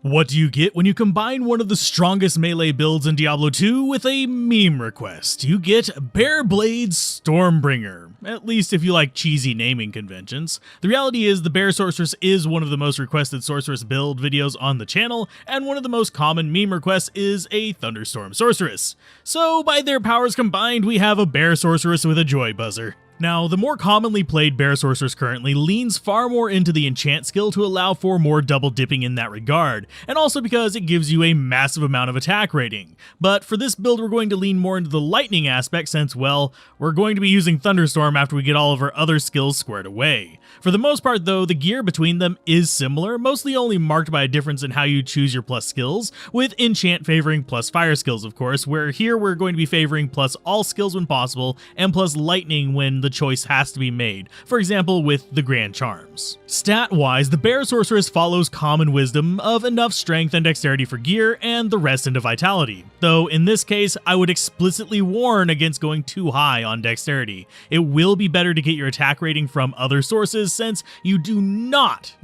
What do you get when you combine one of the strongest melee builds in Diablo 2 with a meme request? You get Bear Stormbringer, at least if you like cheesy naming conventions. The reality is the Bear Sorceress is one of the most requested sorceress build videos on the channel, and one of the most common meme requests is a Thunderstorm sorceress. So by their powers combined, we have a Bear Sorceress with a joy buzzer. Now, the more commonly played Bear Sorceress currently leans far more into the enchant skill to allow for more double dipping in that regard, and also because it gives you a massive amount of attack rating. But for this build, we're going to lean more into the lightning aspect since, well, we're going to be using Thunderstorm after we get all of our other skills squared away. For the most part though, the gear between them is similar, mostly only marked by a difference in how you choose your plus skills, with enchant favoring plus fire skills of course, where here we're going to be favoring plus all skills when possible, and plus lightning when the choice has to be made, for example with the Grand Charms. Stat-wise, the Bear Sorceress follows common wisdom of enough strength and dexterity for gear and the rest into vitality, though in this case I would explicitly warn against going too high on dexterity. It will be better to get your attack rating from other sources since you do not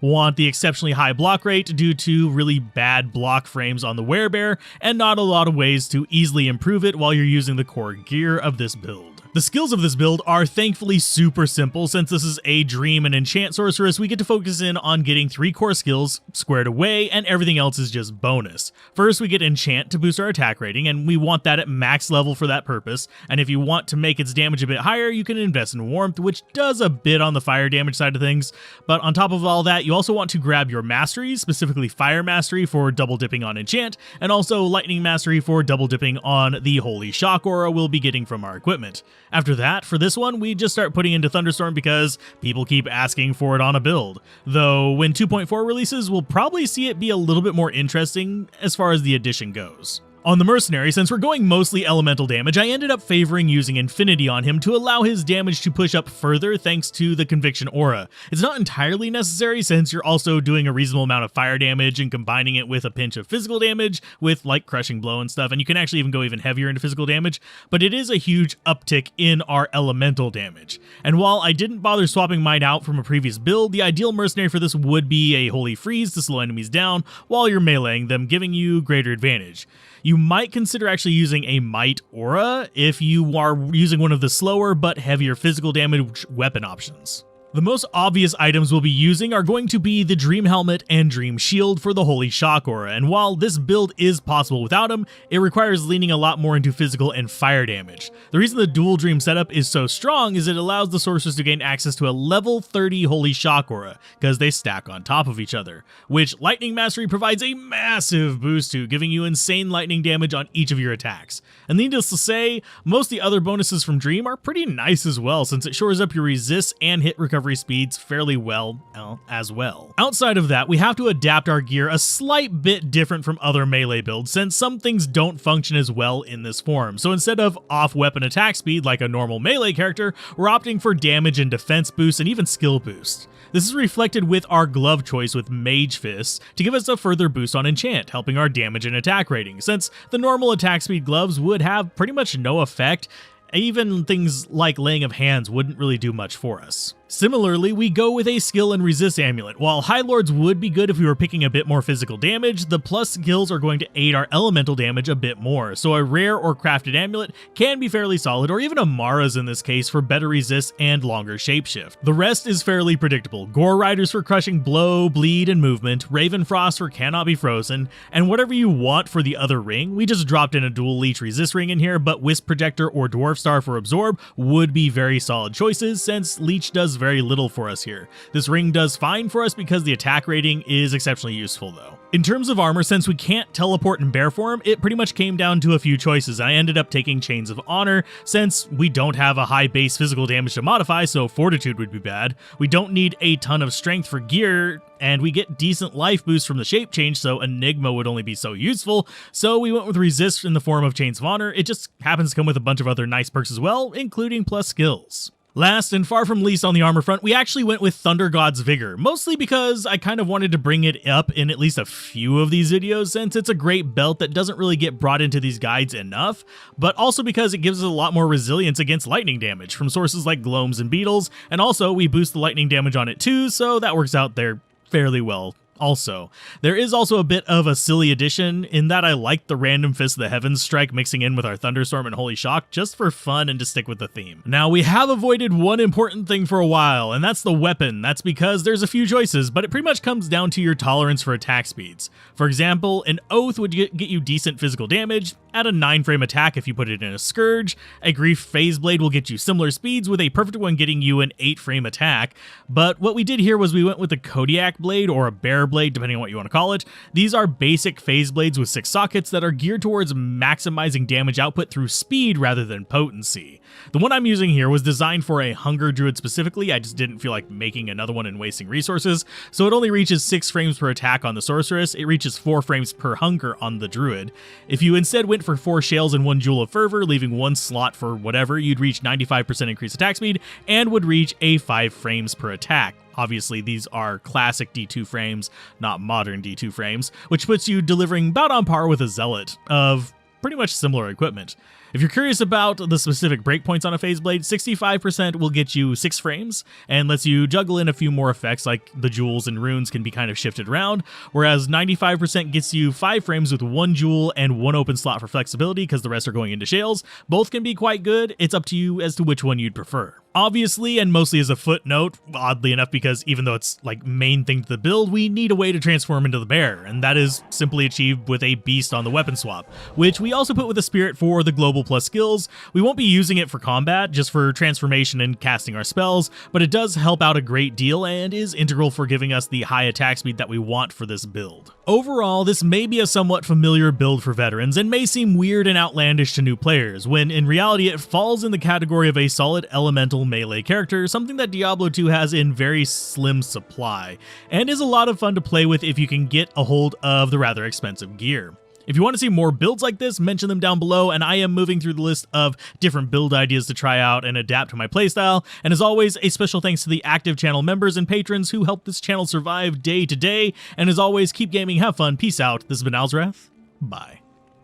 want the exceptionally high block rate due to really bad block frames on the werebear and not a lot of ways to easily improve it while you're using the core gear of this build. The skills of this build are thankfully super simple. Since this is a Dream and Enchant Sorceress, we get to focus in on getting 3 core skills squared away, and everything else is just bonus. First, we get Enchant to boost our attack rating, and we want that at max level for that purpose, and if you want to make its damage a bit higher, you can invest in Warmth, which does a bit on the fire damage side of things. But on top of all that, you also want to grab your Masteries, specifically Fire Mastery for double dipping on Enchant, and also Lightning Mastery for double dipping on the Holy Shock Aura we'll be getting from our equipment. After that, for this one, we just start putting into Thunderstorm because people keep asking for it on a build. Though when 2.4 releases, we'll probably see it be a little bit more interesting as far as the addition goes. On the Mercenary, since we're going mostly elemental damage, I ended up favoring using Infinity on him to allow his damage to push up further thanks to the Conviction Aura. It's not entirely necessary since you're also doing a reasonable amount of fire damage and combining it with a pinch of physical damage with like Crushing Blow and stuff, and you can actually even go even heavier into physical damage, but it is a huge uptick in our elemental damage. And while I didn't bother swapping mine out from a previous build, the ideal Mercenary for this would be a Holy Freeze to slow enemies down while you're meleeing them, giving you greater advantage. You might consider actually using a Might Aura if you are using one of the slower but heavier physical damage weapon options. The most obvious items we'll be using are going to be the Dream Helmet and Dream Shield for the Holy Shock Aura, and while this build is possible without them, it requires leaning a lot more into physical and fire damage. The reason the dual Dream setup is so strong is it allows the sorceress to gain access to a level 30 Holy Shock Aura, because they stack on top of each other, which Lightning Mastery provides a massive boost to, giving you insane lightning damage on each of your attacks. And needless to say, most of the other bonuses from Dream are pretty nice as well, since it shores up your resist and hit recovery speeds fairly well as well. Outside of that, we have to adapt our gear a slight bit different from other melee builds since some things don't function as well in this form. So instead of off weapon attack speed like a normal melee character, we're opting for damage and defense boosts and even skill boosts. This is reflected with our glove choice with Mage Fists to give us a further boost on enchant, helping our damage and attack rating, since the normal attack speed gloves would have pretty much no effect. Even things like Laying of Hands wouldn't really do much for us. Similarly, we go with a skill and resist amulet. While High Lords would be good if we were picking a bit more physical damage, the plus skills are going to aid our elemental damage a bit more, so a rare or crafted amulet can be fairly solid, or even a Mara's in this case for better resist and longer shapeshift. The rest is fairly predictable. Gore Riders for Crushing Blow, Bleed, and Movement, Raven Frost for Cannot Be Frozen, and whatever you want for the other ring. We just dropped in a dual Leech Resist ring in here, but Wisp Projector or Dwarf Star for Absorb would be very solid choices since Leech does very little for us here. This ring does fine for us because the attack rating is exceptionally useful though. In terms of armor, since we can't teleport in bear form, it pretty much came down to a few choices. I ended up taking Chains of Honor since we don't have a high base physical damage to modify, so Fortitude would be bad. We don't need a ton of strength for gear, and we get decent life boost from the shape change, so Enigma would only be so useful, so we went with Resist in the form of Chains of Honor. It just happens to come with a bunch of other nice perks as well, including plus skills. Last and far from least on the armor front, we actually went with Thunder God's Vigor, mostly because I kind of wanted to bring it up in at least a few of these videos since it's a great belt that doesn't really get brought into these guides enough, but also because it gives us a lot more resilience against lightning damage from sources like Gloams and Beetles, and also we boost the lightning damage on it too, so that works out there fairly well Also, there is also a bit of a silly addition in that I like the random Fist of the Heavens strike mixing in with our Thunderstorm and Holy Shock just for fun and to stick with the theme. Now, we have avoided one important thing for a while, and that's the weapon. That's because there's a few choices, but it pretty much comes down to your tolerance for attack speeds. For example, an Oath would get you decent physical damage at a 9-frame attack if you put it in a Scourge. A Grief Phase Blade will get you similar speeds, with a Perfect One getting you an 8-frame attack. But what we did here was we went with the Kodiak Blade, or a Bear Blade, depending on what you want to call it. These are basic phase blades with 6 sockets that are geared towards maximizing damage output through speed rather than potency. The one I'm using here was designed for a Hunger Druid specifically. I just didn't feel like making another one and wasting resources, so it only reaches 6 frames per attack on the Sorceress. It reaches 4 frames per Hunger on the Druid. If you instead went for 4 Shales and 1 Jewel of Fervor, leaving 1 slot for whatever, you'd reach 95% increased attack speed and would reach a 5 frames per attack. Obviously, these are classic D2 frames, not modern D2 frames, which puts you delivering about on par with a Zealot of pretty much similar equipment. If you're curious about the specific breakpoints on a phase blade, 65% will get you 6 frames and lets you juggle in a few more effects, like the jewels and runes can be kind of shifted around, whereas 95% gets you 5 frames with 1 jewel and 1 open slot for flexibility because the rest are going into shales. Both can be quite good. It's up to you as to which one you'd prefer. Obviously, and mostly as a footnote, oddly enough, because even though it's like main thing to the build, we need a way to transform into the bear, and that is simply achieved with a beast on the weapon swap, which we also put with a spirit for the global plus skills. We won't be using it for combat, just for transformation and casting our spells, but it does help out a great deal and is integral for giving us the high attack speed that we want for this build. Overall, this may be a somewhat familiar build for veterans and may seem weird and outlandish to new players, when in reality it falls in the category of a solid elemental melee character, something that Diablo 2 has in very slim supply, and is a lot of fun to play with if you can get a hold of the rather expensive gear. If you want to see more builds like this, mention them down below, and I am moving through the list of different build ideas to try out and adapt to my playstyle. And as always, a special thanks to the active channel members and patrons who help this channel survive day to day. And as always, keep gaming, have fun, peace out. This has been Alzorath. Bye.